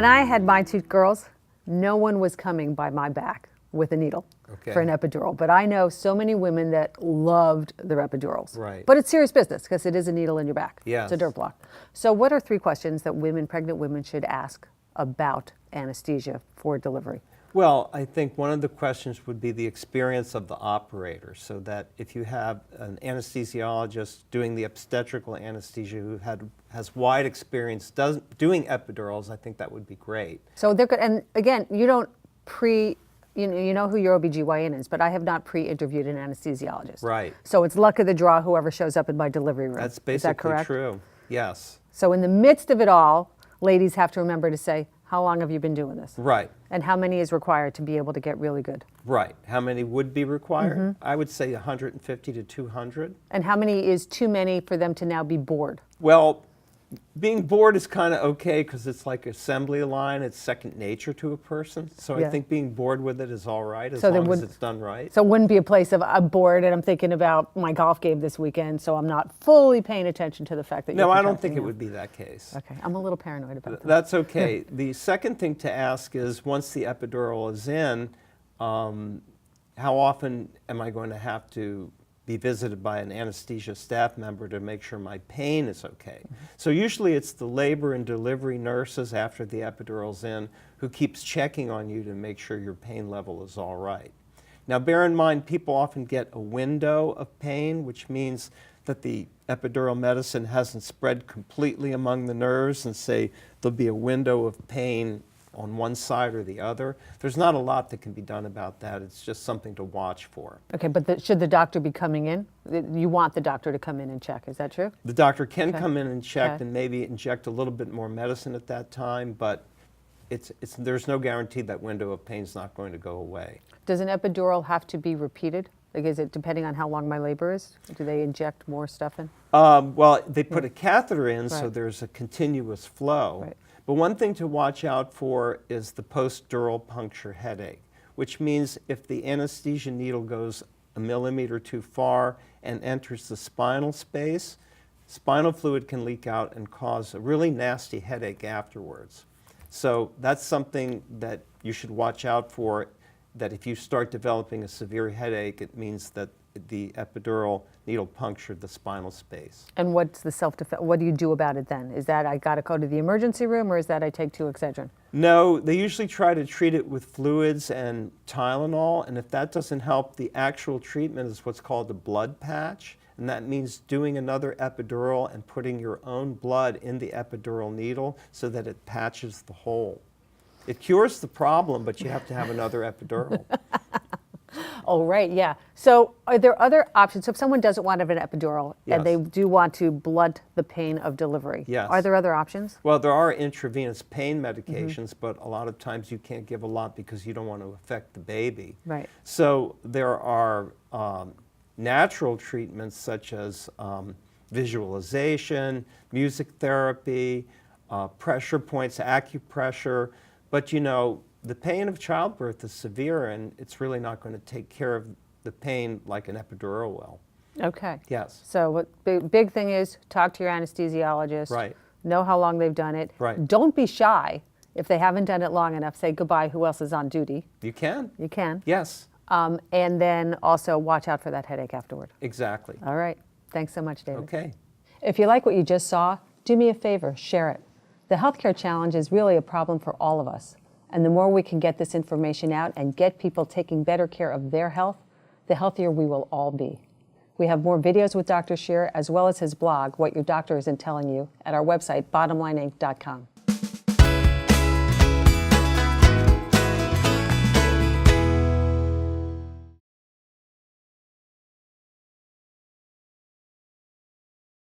When I had my two girls, no one was coming by my back with a needle for an epidural. But I know so many women that loved their epidurals. Right. But it's serious business because it is a needle in your back. Yes. It's a dirt block. So what are 3 questions that pregnant women should ask about anesthesia for delivery? Well, I think one of the questions would be the experience of the operator, so that if you have an anesthesiologist doing the obstetrical anesthesia who has wide experience doing epidurals, I think that would be great. So they're good. And again, you don't you know who your OBGYN is, but I have not pre-interviewed an anesthesiologist. Right. So it's luck of the draw whoever shows up in my delivery room. That's basically is that correct? true. Yes. So in the midst of it all, ladies have to remember to say, how long have you been doing this? Right. And how many is required to be able to get really good? Right. How many would be required? I would say 150 to 200. And how many is too many for them to now be bored? Well, being bored is kind of okay because it's like assembly line. It's second nature to a person. So I think being bored with it is all right as long as it's done right. So it wouldn't be a place of I'm bored and I'm thinking about my golf game this weekend, so I'm not fully paying attention to the fact that you're No, I don't think it would be that case. Okay, I'm a little paranoid about that. That's okay. The second thing to ask is, once the epidural is in, how often am I going to have to be visited by an anesthesia staff member to make sure my pain is okay? So usually it's the labor and delivery nurses after the epidural's in who keeps checking on you to make sure your pain level is all right. Now bear in mind, people often get a window of pain, which means that the epidural medicine hasn't spread completely among the nerves, and say there'll be a window of pain on one side or the other. There's not a lot that can be done about that. It's just something to watch for. Okay, but should the doctor be coming in? You want the doctor to come in and check, is that true? The doctor can come in and check and maybe inject a little bit more medicine at that time, but there's no guarantee that window of pain is not going to go away. Does an epidural have to be repeated? Like, is it depending on how long my labor is? Do they inject more stuff in? Well, they put a catheter in, so Right. there's a continuous flow. Right. But one thing to watch out for is the post-dural puncture headache, which means if the anesthesia needle goes a millimeter too far and enters the spinal space, spinal fluid can leak out and cause a really nasty headache afterwards. So that's something that you should watch out for, that if you start developing a severe headache, it means that the epidural needle punctured the spinal space. And what's the self-defense? What do you do about it then? Is that I got to go to the emergency room, or is that I take 2 Excedrin? No, they usually try to treat it with fluids and Tylenol, and if that doesn't help, the actual treatment is what's called a blood patch, and that means doing another epidural and putting your own blood in the epidural needle so that it patches the hole. It cures the problem, but you have to have another epidural. Oh, right, yeah. So are there other options? So if someone doesn't want to have an epidural and they do want to blunt the pain of delivery, are there other options? Well, there are intravenous pain medications, but a lot of times you can't give a lot because you don't want to affect the baby. Right. So there are natural treatments such as visualization, music therapy, pressure points, acupressure, but you know, the pain of childbirth is severe, and it's really not going to take care of the pain like an epidural will. Okay. Yes. So what big thing is talk to your anesthesiologist. Right. Know how long they've done it. Right. Don't be shy. If they haven't done it long enough, say goodbye. Who else is on duty? You can. You can. Yes. And then also watch out for that headache afterward. Exactly. All right. Thanks so much, David. Okay. If you like what you just saw, do me a favor, share it. The healthcare challenge is really a problem for all of us. And the more we can get this information out and get people taking better care of their health, the healthier we will all be. We have more videos with Dr. Sherer, as well as his blog, What Your Doctor Isn't Telling You, at our website, bottomlineinc.com.